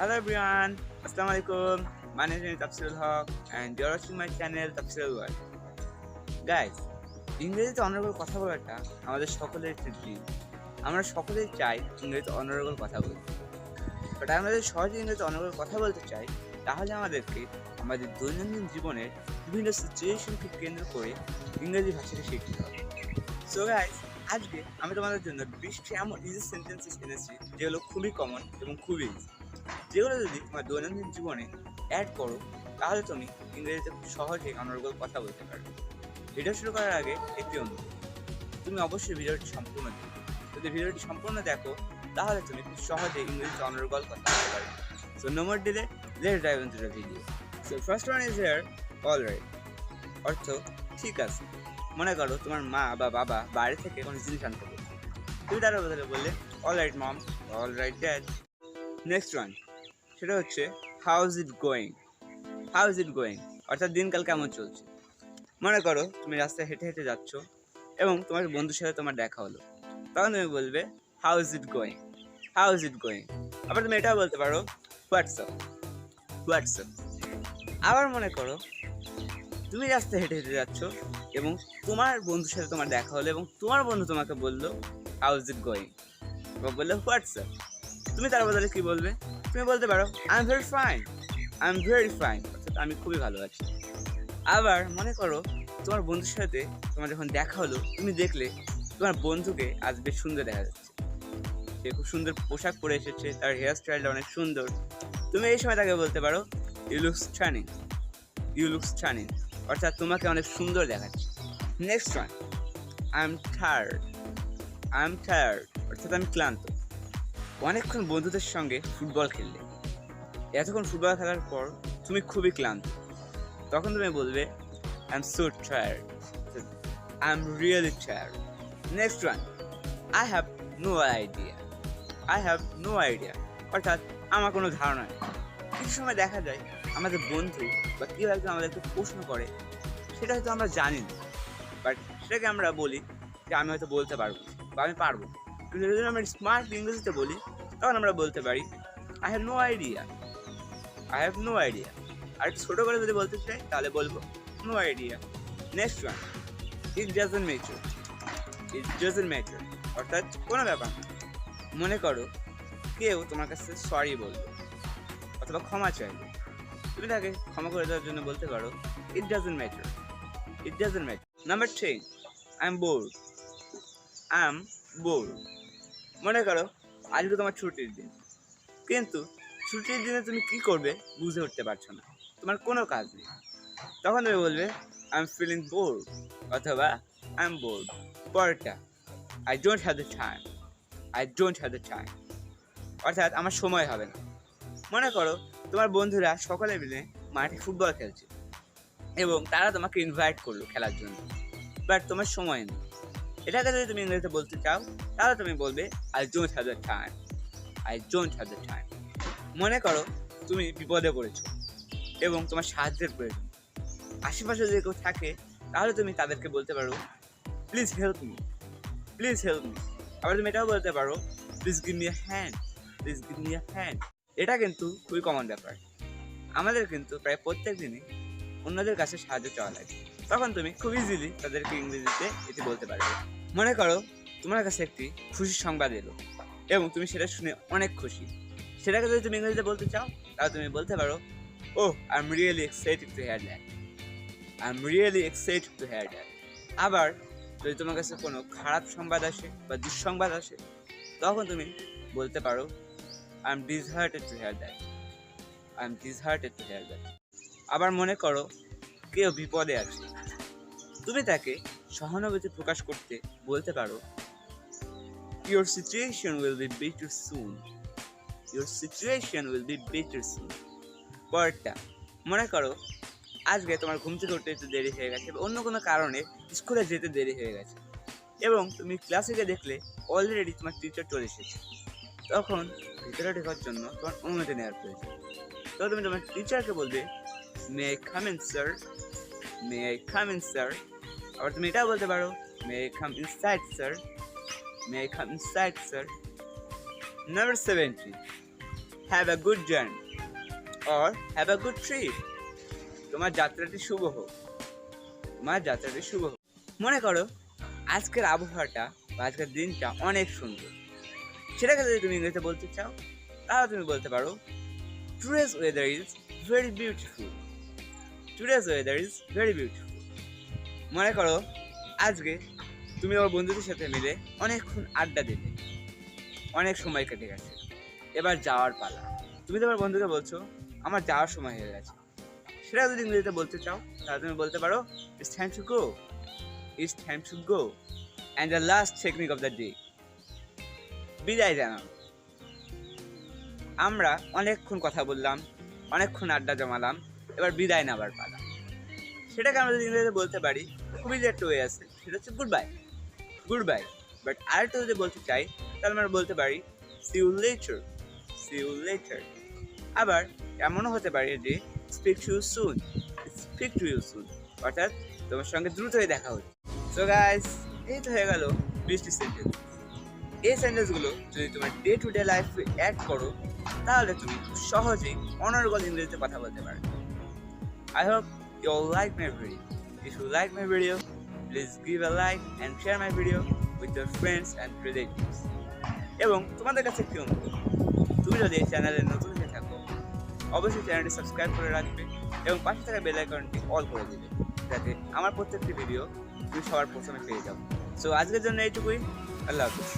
Hello everyone, Assalamu alaikum. My name is Tafsirul Haq and you're watching my channel Tafsirul World. Guys, ইংরেজিতে honourable কথা বলাটা আমাদের সকলের dream. আমরা সকলেই চাই ইংরেজিতে অনারেবল কথা বলতে। বাট আমরা যদি সহজে ইংরেজিতে অনারেবল কথা বলতে চাই তাহলে আমাদেরকে আমাদের দৈনন্দিন জীবনের বিভিন্ন সিচুয়েশনকে কেন্দ্র করে ইংরেজি ভাষাকে শিখতে হবে। সো গাইস, আজকে আমি তোমাদের জন্য 20টি এমন ইজি সেন্টেন্সেস এনেছি যেগুলো খুবই কমন এবং খুবই ইজি, যেগুলো যদি তোমার দৈনন্দিন জীবনে অ্যাড করো তাহলে তুমি ইংরেজিতে খুব সহজেই অনারেবল কথা বলতে পারবে। ভিডিও শুরু করার আগে একটি অনুরোধ, তুমি অবশ্যই ভিডিওটি সম্পূর্ণ দেখো। যদি ভিডিওটি সম্পূর্ণ দেখো তাহলে তুমি খুব সহজে ইংরেজিতে অনারেবল কথা বলতে পারবে। So no more delay, let's dive into the video. So first one is here alright, অর্থ ঠিক আছে। মনে করো তোমার মা বা বাবা বাইরে থেকে কোনো জিনিস আনতে বলছে, তুমি তার বদলে বললে অলরাইট মম, অলরাইট ড্যাড। নেক্সট ওয়ান, সেটা হচ্ছে how is it going. How is it going অর্থাৎ দিনকাল কেমন চলছে। মনে করো তুমি রাস্তায় হেঁটে হেঁটে যাচ্ছ এবং তোমার বন্ধুর সাথে তোমার দেখা হলো, তখন তুমি বলবে how is it going, how is it going. আবার তুমি এটাও বলতে পারো হোয়াটসঅ্যাপ, হোয়াটসঅ্যাপ। আবার মনে করো তুমি রাস্তায় হেঁটে হেঁটে যাচ্ছ এবং তোমার বন্ধুর সাথে তোমার দেখা হলো এবং তোমার বন্ধু তোমাকে বললো হাউ ইজ ইট গোয়িং, বললো হোয়াটসঅ্যাপ। তুমি তার বদলে কি বলবে? তুমি বলতে পারো I am very fine, I am very fine, অর্থাৎ আমি খুবই ভালো আছি। আবার মনে করো তোমার বন্ধুর সাথে তোমার যখন দেখা হলো, তুমি দেখলে তোমার বন্ধুকে আজ বেশ সুন্দর দেখা যাচ্ছে, সে খুব সুন্দর পোশাক পরে এসেছে, তার হেয়ার স্টাইলটা অনেক সুন্দর। তুমি এই সময় তাকে বলতে পারো you look stunning, you look stunning, অর্থাৎ তোমাকে অনেক সুন্দর দেখাচ্ছে। Next one, I am tired, I am tired, অর্থাৎ আমি ক্লান্ত। অনেকক্ষণ বন্ধুদের সঙ্গে ফুটবল খেললে, এতক্ষণ ফুটবল খেলার পর তুমি খুবই ক্লান্ত, তখন তুমি বলবে I am so tired, I am really tired. Next one, I have no idea, I have no idea, অর্থাৎ আমার কোনো ধারণা নেই। কিছু সময় দেখা যায় আমাদের বন্ধু বা কেউ একজন আমাদেরকে প্রশ্ন করে, সেটা হয়তো আমরা জানি না, বাট সেটাকে আমরা বলি যে আমি হয়তো বলতে পারবো বা আমি পারবো। কিন্তু যদি আমরা স্মার্ট ইংরেজিতে বলি তখন আমরা বলতে পারি I have no idea, I have no idea. আর একটু ছোটো করে যদি বলতে চাই তাহলে বলবো no idea. Next one, it doesn't matter, it doesn't matter, অর্থাৎ কোনো ব্যাপার না। মনে করো কেউ তোমার কাছে সরি বললো অথবা ক্ষমা চাইলো, তুমি তাকে ক্ষমা করে দেওয়ার জন্য বলতে পারো ইট doesn't matter, it doesn't matter. Number 10, I am bored, I am bored. মনে করো আজকে তোমার ছুটির দিন, কিন্তু ছুটির দিনে তুমি কি করবে বুঝে উঠতে পারছো না, তোমার কোনো কাজ নেই, তখন তুমি বলবে আই এম ফিলিং বোর্ড অথবা আই এম বোর্ড। পরেরটা, I don't have the time, I don't have the time, অর্থাৎ আমার সময় হবে না। মনে করো তোমার বন্ধুরা সকলে মিলে মাঠে ফুটবল খেলছে এবং তারা তোমাকে ইনভাইট করলো খেলার জন্য, বাট তোমার সময় নেই। এটাকে যদি তুমি ইংরেজিতে বলতে চাও তাহলে তুমি বলবে I don't have the time, I don't have the time. মনে করো তুমি বিপদে পড়েছো এবং তোমার সাহায্যের প্রয়োজন, আশেপাশে যদি কেউ থাকে তাহলে তুমি তাদেরকে বলতে পারো please help me, please help me. আবার তুমি এটাও বলতে পারো please give me a hand, please give me a hand. এটা কিন্তু খুবই কমন ব্যাপার, আমাদের কিন্তু প্রায় প্রত্যেক দিনই অন্যদের কাছে সাহায্য চাওয়া লাগে, তখন তুমি খুব ইজিলি তাদেরকে ইংরেজিতে এটি বলতে পারবে। মনে করো তোমার কাছে একটি খুশির সংবাদ এলো এবং তুমি সেটা শুনে অনেক খুশি, সেটাকে যদি তুমি ইংরেজিতে বলতে চাও তাহলে তুমি বলতে পারো ও I am really excited to hear that, I am really excited to hear that. আবার যদি তোমার কাছে কোনো খারাপ সংবাদ আসে বা দুঃসংবাদ আসে তখন তুমি বলতে পারো I am disheartened to hear that, I am disheartened to hear that. আবার মনে করো কেউ বিপদে আছে, তুমি তাকে সহানুভূতি প্রকাশ করতে বলতে পারো your situation will be better soon, your situation will be better soon. পরেরটা, মনে করো আজকে তোমার ঘুম থেকে উঠতে একটু দেরি হয়ে গেছে বা অন্য কোনো কারণে স্কুলে যেতে দেরি হয়ে গেছে এবং তুমি ক্লাসে গিয়ে দেখলে অলরেডি তোমার টিচার চলে এসেছে, তখন ভিতরে ঢোকার জন্য তোমার অনুমতি নেওয়ার প্রয়োজন। তো তুমি তোমার টিচারকে বলবে may I come in sir, may I come in sir. আবার তুমি এটাও বলতে পারো may I come inside sir, may I come inside sir. Number 17, have a good journey or have a good trip. তোমার যাত্রাটি শুভ হোক, তোমার যাত্রাটি শুভ হোক। মনে করো আজকের আবহাওয়াটা বা আজকের দিনটা অনেক সুন্দর, সেটাকে যদি তুমি ইংরেজিতে বলতে চাও তাহলে তুমি বলতে পারো today's weather is very beautiful. Today's weather is very beautiful. মনে করো আজকে তুমি আমার বন্ধুদের সাথে মিলে অনেকক্ষণ আড্ডা দিলে, অনেক সময় কেটে গেছে, এবার যাওয়ার পালা। তুমি তোমার বন্ধুকে বলছো আমার যাওয়ার সময় হয়ে গেছে, সেটা যদি ইংরেজিতে বলতে চাও তাহলে তুমি বলতে পারো it's time to go. It's time to go. And the last technique of the day, বিদায় জানানো। আমরা অনেকক্ষণ কথা বললাম, অনেকক্ষণ আড্ডা জমালাম, এবার বিদায় নেবার পালা। সেটাকে আমরা যদি ইংরেজিতে বলতে পারি খুবই যে একটা ওয়ে আছে, সেটা হচ্ছে goodbye. Goodbye. But আরেকটা যদি বলতে চাই তাহলে আমরা বলতে পারি see you later. See you later. আবার এমনও হতে পারে যে speak to you soon. Speak to you soon, অর্থাৎ তোমার সঙ্গে দ্রুতই দেখা হচ্ছে। সো গাইস, এই তো হয়ে গেল 20টি সেন্টেন্স। এই সেন্টেন্সগুলো যদি তোমার ডে টু ডে লাইফে অ্যাড করো তাহলে তুমি খুব সহজেই অনর্গল ইংরেজিতে কথা বলতে পারবে। I hope you all like my video. If you like my video, please give a like and share my video with your friends and relatives. এবং তোমাদের কাছে একটি অনুরোধ, তুমি যদি এই চ্যানেলে নতুন হয়ে থাকো অবশ্যই চ্যানেলটি সাবস্ক্রাইব করে রাখবে এবং পাশে থাকা বেল আইকনটি অল করে দিবে, যাতে আমার প্রত্যেকটি ভিডিও তুমি সবার প্রথমে পেয়ে যাও। সো আজকের জন্য এইটুকুই। আল্লাহ হাফিজ।